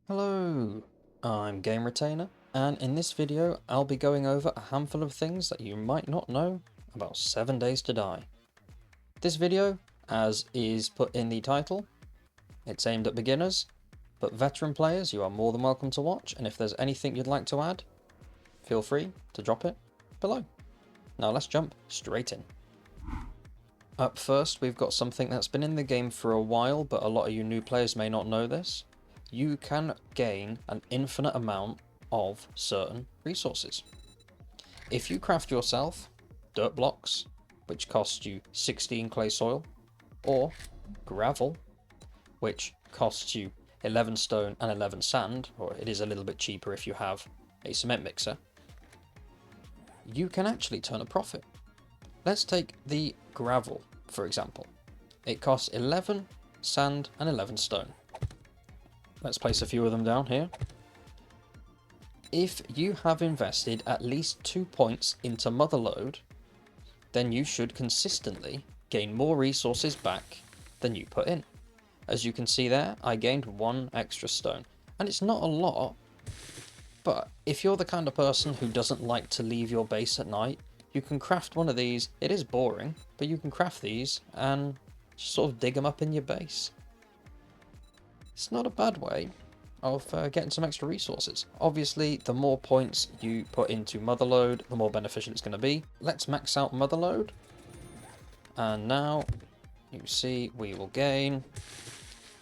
Hello, I'm Game Retainer, and in this video I'll be going over a handful of things that you might not know about 7 Days to Die. This video, as is put in the title, it's aimed at beginners, but veteran players you are more than welcome to watch, and if there's anything you'd like to add, feel free to drop it below. Now let's jump straight in. Up first, we've got something that's been in the game for a while, but a lot of you new players may not know this. You can gain an infinite amount of certain resources. If you craft yourself dirt blocks, which cost you 16 clay soil, or gravel, which costs you 11 stone and 11 sand, or it is a little bit cheaper if you have a cement mixer, you can actually turn a profit. Let's take the gravel, for example. It costs 11 sand and 11 stone. Let's place a few of them down here. If you have invested at least 2 points into Motherlode, then you should consistently gain more resources back than you put in. As you can see there, I gained 1 extra stone. And it's not a lot, but if you're the kind of person who doesn't like to leave your base at night, you can craft one of these. It is boring, but you can craft these and just sort of dig them up in your base. It's not a bad way of getting some extra resources. Obviously, the more points you put into Motherlode, the more beneficial it's going to be. Let's max out Motherlode. And now, you see, we will gain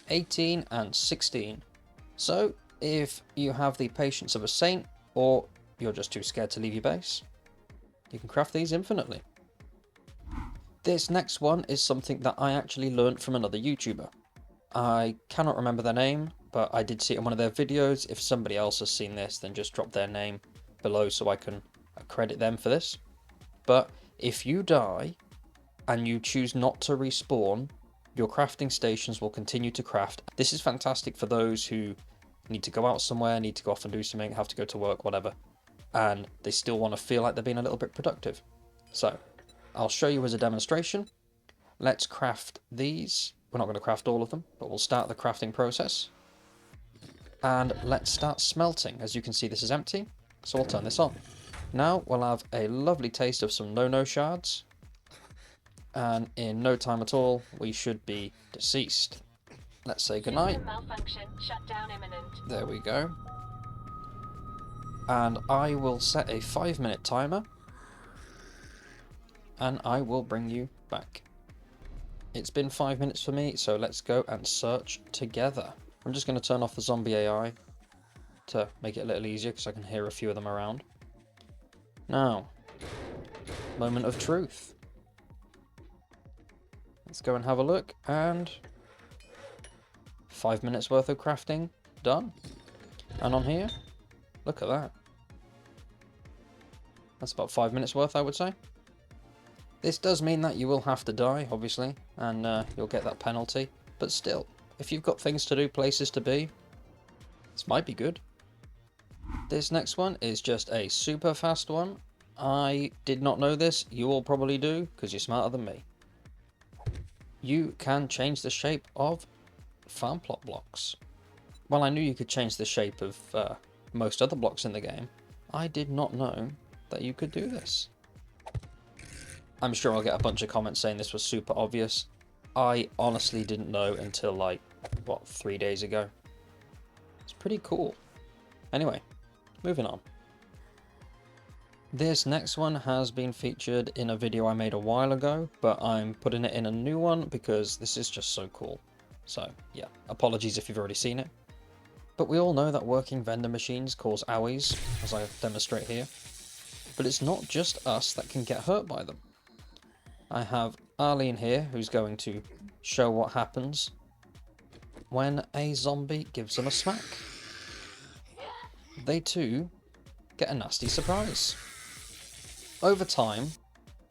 18 and 16. So, if you have the patience of a saint, or you're just too scared to leave your base, you can craft these infinitely. This next one is something that I actually learned from another YouTuber. I cannot remember their name, but I did see it in one of their videos. If somebody else has seen this, then just drop their name below so I can credit them for this. But if you die and you choose not to respawn, your crafting stations will continue to craft. This is fantastic for those who need to go out somewhere, need to go off and do something, have to go to work, whatever, and they still want to feel like they're being a little bit productive. So I'll show you as a demonstration. Let's craft these. We're not going to craft all of them, but we'll start the crafting process. And let's start smelting. As you can see, this is empty, so I'll turn this on. Now we'll have a lovely taste of some no-no shards. And in no time at all, we should be deceased. Let's say goodnight. Malfunction. Shutdown imminent. There we go. And I will set a 5-minute timer. And I will bring you back. It's been 5 minutes for me, so let's go and search together. I'm just going to turn off the zombie AI to make it a little easier because I can hear a few of them around. Now, moment of truth. Let's go and have a look, and 5 minutes worth of crafting done. And on here, look at that. That's about 5 minutes worth, I would say. This does mean that you will have to die, obviously, and you'll get that penalty. But still, if you've got things to do, places to be, this might be good. This next one is just a super fast one. I did not know this. You all probably do, because you're smarter than me. You can change the shape of farm plot blocks. Well, I knew you could change the shape of most other blocks in the game. I did not know that you could do this. I'm sure I'll get a bunch of comments saying this was super obvious. I honestly didn't know until like, what, 3 days ago. It's pretty cool. Anyway, moving on. This next one has been featured in a video I made a while ago, but I'm putting it in a new one because this is just so cool. So yeah, apologies if you've already seen it. But we all know that working vending machines cause owies, as I demonstrate here. But it's not just us that can get hurt by them. I have Arlene here, who's going to show what happens when a zombie gives them a smack. They too get a nasty surprise. Over time,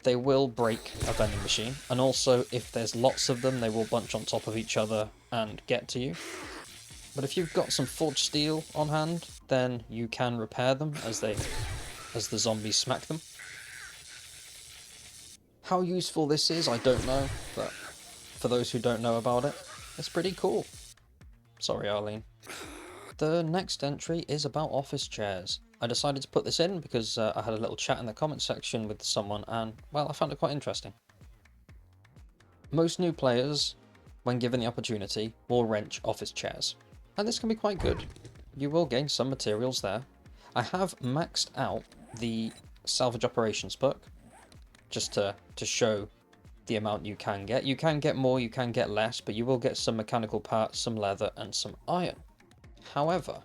they will break a vending machine, and also if there's lots of them, they will bunch on top of each other and get to you. But if you've got some forged steel on hand, then you can repair them as the zombies smack them. How useful this is, I don't know, but for those who don't know about it, it's pretty cool. Sorry, Arlene. The next entry is about office chairs. I decided to put this in because I had a little chat in the comment section with someone and, well, I found it quite interesting. Most new players, when given the opportunity, will wrench office chairs. And this can be quite good. You will gain some materials there. I have maxed out the salvage operations book, just to show the amount you can get. You can get more, you can get less, but you will get some mechanical parts, some leather, and some iron. However,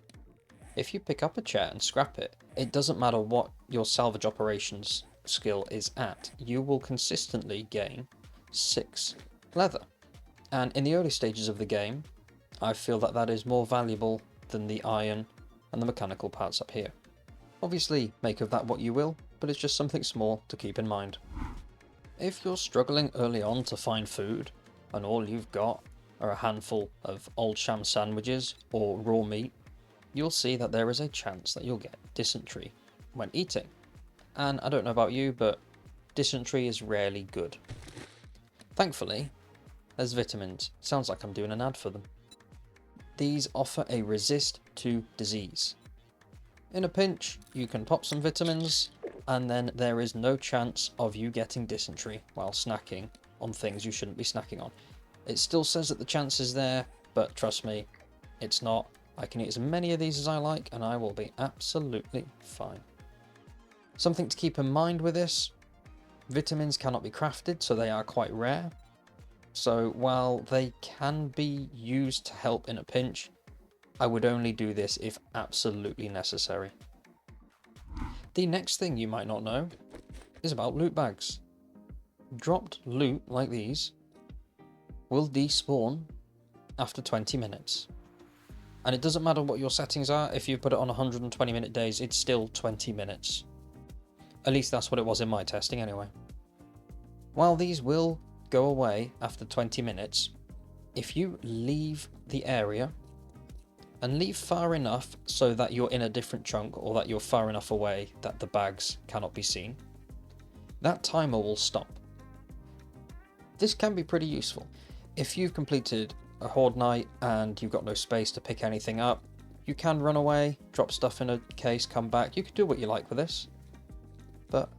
if you pick up a chair and scrap it, it doesn't matter what your salvage operations skill is at, you will consistently gain 6 leather. And in the early stages of the game, I feel that that is more valuable than the iron and the mechanical parts up here. Obviously, make of that what you will, but it's just something small to keep in mind. If you're struggling early on to find food, and all you've got are a handful of old sham sandwiches or raw meat, you'll see that there is a chance that you'll get dysentery when eating. And I don't know about you, but dysentery is rarely good. Thankfully, there's vitamins. Sounds like I'm doing an ad for them. These offer a resist to disease. In a pinch, you can pop some vitamins, and then there is no chance of you getting dysentery while snacking on things you shouldn't be snacking on. It still says that the chance is there, but trust me, it's not. I can eat as many of these as I like, and I will be absolutely fine. Something to keep in mind with this, vitamins cannot be crafted, so they are quite rare. So while they can be used to help in a pinch, I would only do this if absolutely necessary. The next thing you might not know is about loot bags. Dropped loot like these will despawn after 20 minutes. And it doesn't matter what your settings are, if you put it on 120 minute days, it's still 20 minutes. At least that's what it was in my testing anyway. While these will go away after 20 minutes, if you leave the area and leave far enough so that you're in a different chunk or that you're far enough away that the bags cannot be seen, that timer will stop. This can be pretty useful. If you've completed a horde night and you've got no space to pick anything up, you can run away, drop stuff in a case, come back. You can do what you like with this. But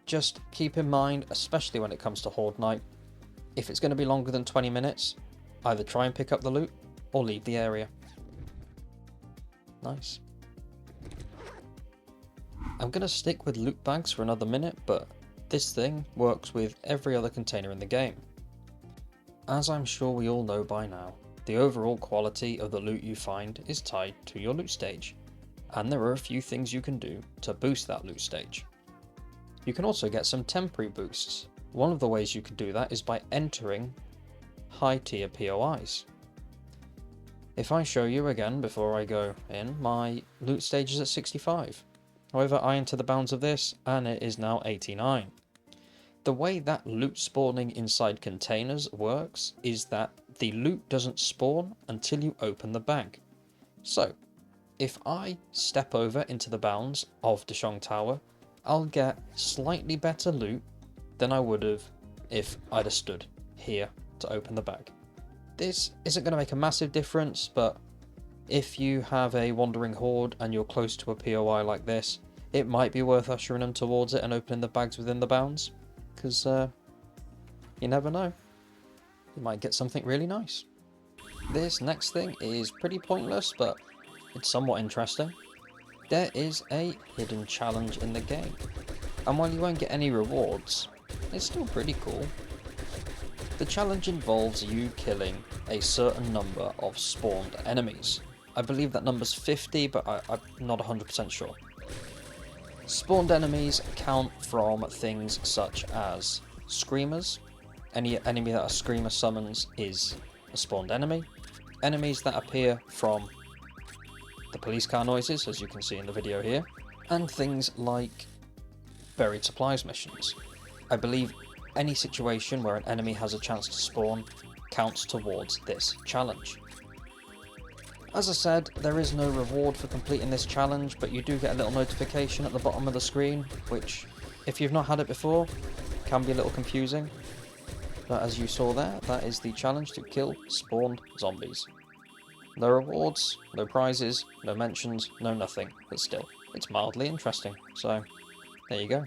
just keep in mind, especially when it comes to horde night, if it's going to be longer than 20 minutes, either try and pick up the loot or leave the area. Nice. I'm going to stick with loot bags for another minute, but this thing works with every other container in the game. As I'm sure we all know by now, the overall quality of the loot you find is tied to your loot stage, and there are a few things you can do to boost that loot stage. You can also get some temporary boosts. One of the ways you can do that is by entering high tier POIs. If I show you again before I go in, my loot stage is at 65. However, I enter the bounds of this and it is now 89. The way that loot spawning inside containers works is that the loot doesn't spawn until you open the bag. So, if I step over into the bounds of Deshong Tower, I'll get slightly better loot than I would have if I'd have stood here to open the bag. This isn't going to make a massive difference, but if you have a wandering horde and you're close to a POI like this, it might be worth ushering them towards it and opening the bags within the bounds, because you never know, you might get something really nice. This next thing is pretty pointless, but it's somewhat interesting. There is a hidden challenge in the game, and while you won't get any rewards, it's still pretty cool. The challenge involves you killing a certain number of spawned enemies. I believe that number's 50, but I'm not 100% sure. Spawned enemies count from things such as screamers. Any enemy that a screamer summons is a spawned enemy. Enemies that appear from the police car noises, as you can see in the video here, and things like buried supplies missions. I believe any situation where an enemy has a chance to spawn counts towards this challenge. As I said, there is no reward for completing this challenge, but you do get a little notification at the bottom of the screen, which, if you've not had it before, can be a little confusing. But as you saw there, that is the challenge to kill spawned zombies. No rewards, no prizes, no mentions, no nothing, but still, it's mildly interesting, so there you go.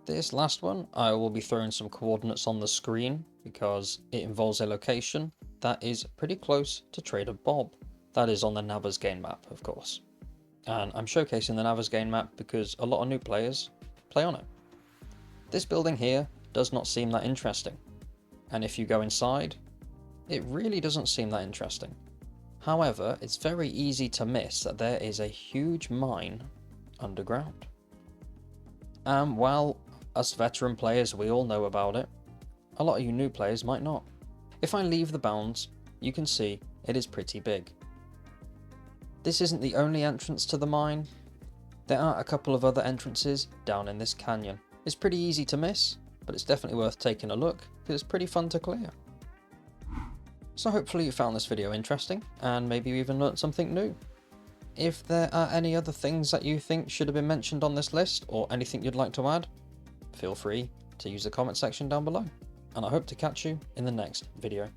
This last one, I will be throwing some coordinates on the screen because it involves a location that is pretty close to Trader Bob. That is on the Navezgane map, of course. And I'm showcasing the Navezgane map because a lot of new players play on it. This building here does not seem that interesting, and if you go inside, it really doesn't seem that interesting. However, it's very easy to miss that there is a huge mine underground. And while us veteran players, we all know about it, a lot of you new players might not. If I leave the bounds, you can see it is pretty big. This isn't the only entrance to the mine. There are a couple of other entrances down in this canyon. It's pretty easy to miss, but it's definitely worth taking a look because it's pretty fun to clear. So hopefully you found this video interesting and maybe you even learnt something new. If there are any other things that you think should have been mentioned on this list or anything you'd like to add, feel free to use the comment section down below. And I hope to catch you in the next video.